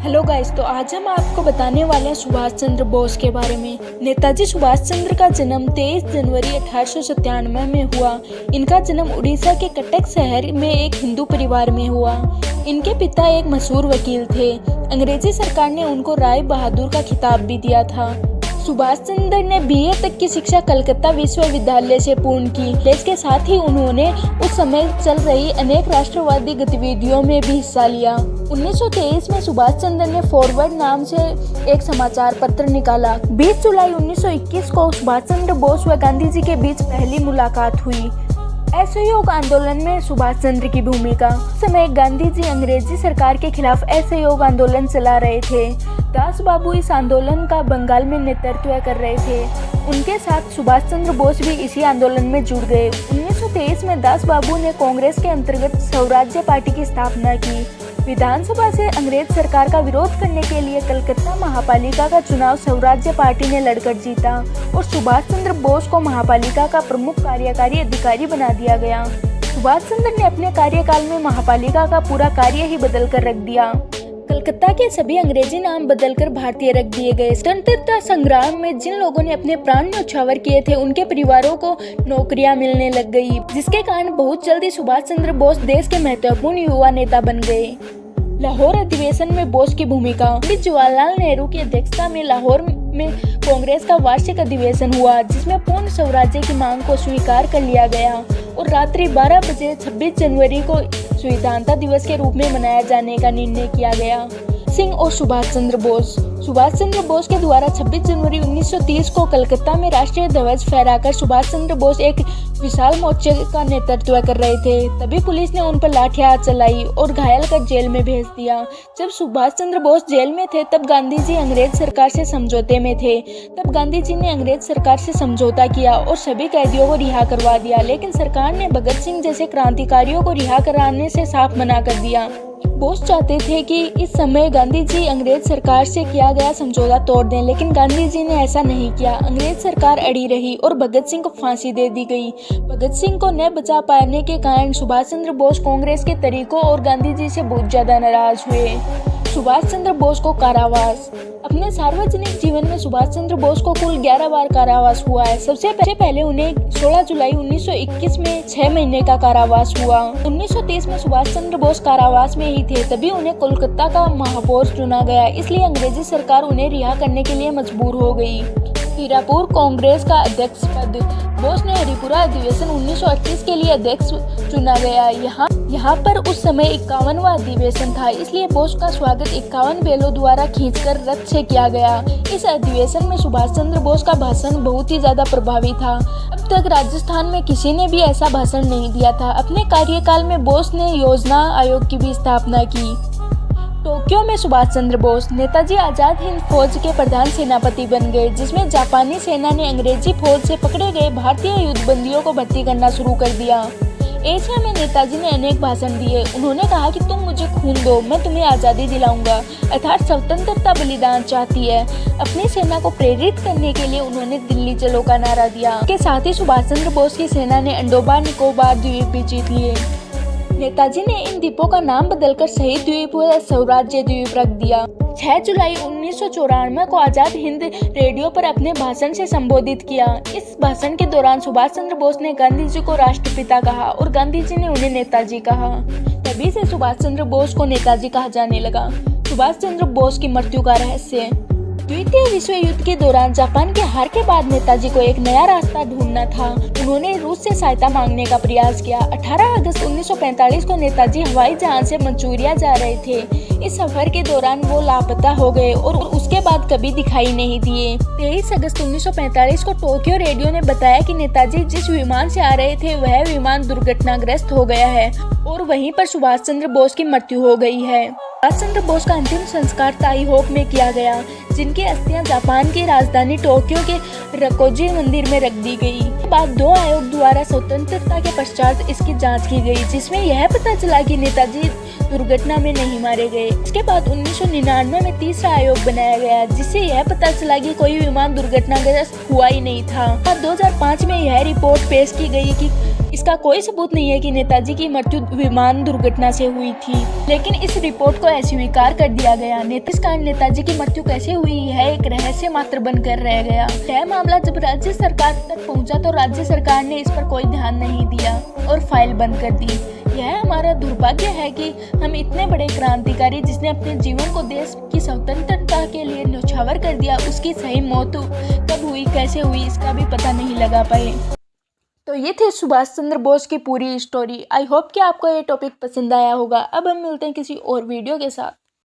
Hello guys, तो आज हम आपको बताने वाले हैं सुभाष चंद्र बोस के बारे में। नेताजी सुभाष चंद्र का जन्म 23 जनवरी 1897 में हुआ। इनका जन्म उड़ीसा के कटक शहर में एक हिंदू परिवार में हुआ। इनके पिता एक मशहूर वकील थे। अंग्रेजी सरकार ने उनको राय बहादुर का खिताब भी दिया था। सुभाष चंद्र ने बीए तक की शिक्षा कलकत्ता विश्वविद्यालय से पूर्ण की। इसके साथ ही उन्होंने उस समय चल रही अनेक राष्ट्रवादी गतिविधियों में भी हिस्सा लिया। 1923 में सुभाष चंद्र ने फॉरवर्ड नाम से एक समाचार पत्र निकाला। 20 जुलाई 1921 को सुभाष चंद्र बोस व गांधी जी के बीच पहली मुलाकात हुई। असहयोग आंदोलन में सुभाष चंद्र की भूमिका। उस समय गांधी जी अंग्रेजी सरकार के खिलाफ असहयोग आंदोलन चला रहे थे। दास बाबू इस आंदोलन का बंगाल में नेतृत्व कर रहे थे। उनके साथ सुभाष चंद्र बोस भी इसी आंदोलन में जुड़ गए। 1923 में दास बाबू ने कांग्रेस के अंतर्गत स्वराज्य पार्टी की स्थापना की। विधानसभा से अंग्रेज सरकार का विरोध करने के लिए कलकत्ता महापालिका का चुनाव स्वराज्य पार्टी ने लड़कर जीता और सुभाष चंद्र बोस को महापालिका का प्रमुख कार्यकारी अधिकारी बना दिया गया। सुभाष चंद्र ने अपने कार्यकाल में महापालिका का पूरा कार्य ही बदल कर रख दिया। कलकत्ता के सभी अंग्रेजी नाम बदलकर भारतीय रख दिए गए। स्वतंत्रता संग्राम में जिन लोगों ने अपने प्राण न्यौछावर किए थे, उनके परिवारों को नौकरियां मिलने लग गई, जिसके कारण बहुत जल्दी सुभाष चंद्र बोस देश के महत्वपूर्ण युवा नेता बन गए। लाहौर अधिवेशन में बोस की भूमिका। पंडित जवाहरलाल नेहरू की अध्यक्षता में लाहौर में कांग्रेस का वार्षिक अधिवेशन हुआ, जिसमें पूर्ण स्वराज्य की मांग को स्वीकार कर लिया गया और रात्रि 12 बजे 26 जनवरी को संविधानता दिवस के रूप में मनाया जाने का निर्णय किया गया। सिंह और सुभाष चंद्र बोस। सुभाष चंद्र बोस के द्वारा 26 जनवरी 1930 को कलकत्ता में राष्ट्रीय ध्वज फहराकर सुभाष चंद्र बोस एक विशाल मोर्चे का नेतृत्व कर रहे थे। तभी पुलिस ने उन पर लाठियां चलाई और घायल कर जेल में भेज दिया। जब सुभाष चंद्र बोस जेल में थे, तब गांधी जी अंग्रेज सरकार से समझौते में थे। तब गांधी जी ने अंग्रेज सरकार से समझौता किया और सभी कैदियों को रिहा करवा दिया, लेकिन सरकार ने भगत सिंह जैसे क्रांतिकारियों को रिहा कराने से साफ मना कर दिया। बोस चाहते थे कि इस समय गांधी जी अंग्रेज सरकार से किया गया समझौता तोड़ दें, लेकिन गांधी जी ने ऐसा नहीं किया। अंग्रेज सरकार अड़ी रही और भगत सिंह को फांसी दे दी गई। भगत सिंह को न बचा पाने के कारण सुभाष चंद्र बोस कांग्रेस के तरीकों और गांधी जी से बहुत ज्यादा नाराज हुए। सुभाष चंद्र बोस को कारावास। अपने सार्वजनिक जीवन में सुभाष चंद्र बोस को कुल 11 बार कारावास हुआ है। सबसे पहले उन्हें 16 जुलाई 1921 में 6 महीने का कारावास हुआ। 1930 में सुभाष चंद्र बोस कारावास में ही थे, तभी उन्हें कोलकाता का महापौर चुना गया। इसलिए अंग्रेजी सरकार उन्हें रिहा करने के लिए मजबूर हो गई। हीरापुर कांग्रेस का अध्यक्ष पद। बोस ने हरिपुरा अधिवेशन 1928 के लिए अध्यक्ष चुना गया। यहाँ पर उस समय 51वां अधिवेशन था, इसलिए बोस का स्वागत 51 बैलों द्वारा खींचकर रथ से किया गया। इस अधिवेशन में सुभाष चंद्र बोस का भाषण बहुत ही ज्यादा प्रभावी था। अब तक राजस्थान में किसी ने भी ऐसा भाषण नहीं दिया था। अपने कार्यकाल में बोस ने योजना आयोग की भी स्थापना की। टोक्यो में सुभाष चंद्र बोस। नेताजी आजाद हिंद फौज के प्रधान सेनापति बन गए, जिसमें जापानी सेना ने अंग्रेजी फौज से पकड़े गए भारतीय युद्धबंदियों को भर्ती करना शुरू कर दिया। एशिया में नेताजी ने अनेक भाषण दिए। उन्होंने कहा कि तुम मुझे खून दो, मैं तुम्हें आज़ादी दिलाऊंगा, अर्थात स्वतंत्रता बलिदान चाहती है। अपनी सेना को प्रेरित करने के लिए उन्होंने दिल्ली चलो का नारा दिया। इसके साथ ही सुभाष चंद्र बोस की सेना ने अंडोबार निकोबार द्वीप भी जीत लिए। नेताजी ने इन द्वीपों का नाम बदलकर शहीद द्वीप व स्वराज्य द्वीप रख दिया। 6 जुलाई 1994 को आजाद हिंद रेडियो पर अपने भाषण से संबोधित किया। इस भाषण के दौरान सुभाष चंद्र बोस ने गांधी जी को राष्ट्रपिता कहा और गांधी जी ने उन्हें नेताजी कहा। तभी से सुभाष चंद्र बोस को नेताजी कहा जाने लगा। सुभाष चंद्र बोस की मृत्यु का रहस्य। द्वितीय विश्व युद्ध के दौरान जापान के हार के बाद नेताजी को एक नया रास्ता ढूंढना था। उन्होंने रूस से सहायता मांगने का प्रयास किया। 18 अगस्त 1945 को नेताजी हवाई जहाज से मंचूरिया जा रहे थे। इस सफर के दौरान वो लापता हो गए और उसके बाद कभी दिखाई नहीं दिए। 23 अगस्त 1945 को टोक्यो रेडियो ने बताया कि नेताजी जिस विमान से आ रहे थे, वह विमान दुर्घटनाग्रस्त हो गया है और वहीं पर सुभाष चंद्र बोस की मृत्यु हो गई है। सुभाष चंद्र बोस का अंतिम संस्कार ताइहोक में किया गया, जिनकी अस्थियां जापान की राजधानी टोक्यो के रकोजी मंदिर में रख दी गई। बाद 2 आयोग द्वारा स्वतंत्रता के पश्चात इसकी जांच की गई, जिसमें यह पता चला कि नेताजी दुर्घटना में नहीं मारे गए। इसके बाद 1999 में तीसरा आयोग बनाया गया, जिससे यह पता चला कि कोई विमान दुर्घटनाग्रस्त हुआ ही नहीं था। 2005 में यह रिपोर्ट पेश की गई कि इसका कोई सबूत नहीं है कि नेताजी की मृत्यु विमान दुर्घटना से हुई थी, लेकिन इस रिपोर्ट को अस्वीकार कर दिया गया। इस कारण नेताजी की मृत्यु कैसे हुई है एक रहस्य मात्र बनकर रह गया। यह मामला जब राज्य सरकार तक पहुंचा तो राज्य सरकार ने इस पर कोई ध्यान नहीं दिया और फाइल बंद कर दी। यह हमारा दुर्भाग्य है कि हम इतने बड़े क्रांतिकारी जिसने अपने जीवन को देश की स्वतंत्रता के लिए न्यौछावर कर दिया, उसकी सही मौत कब हुई, कैसे हुई, इसका भी पता नहीं लगा पाए। तो ये थे सुभाष चंद्र बोस की पूरी स्टोरी। आई होप कि आपको ये टॉपिक पसंद आया होगा। अब हम मिलते हैं किसी और वीडियो के साथ।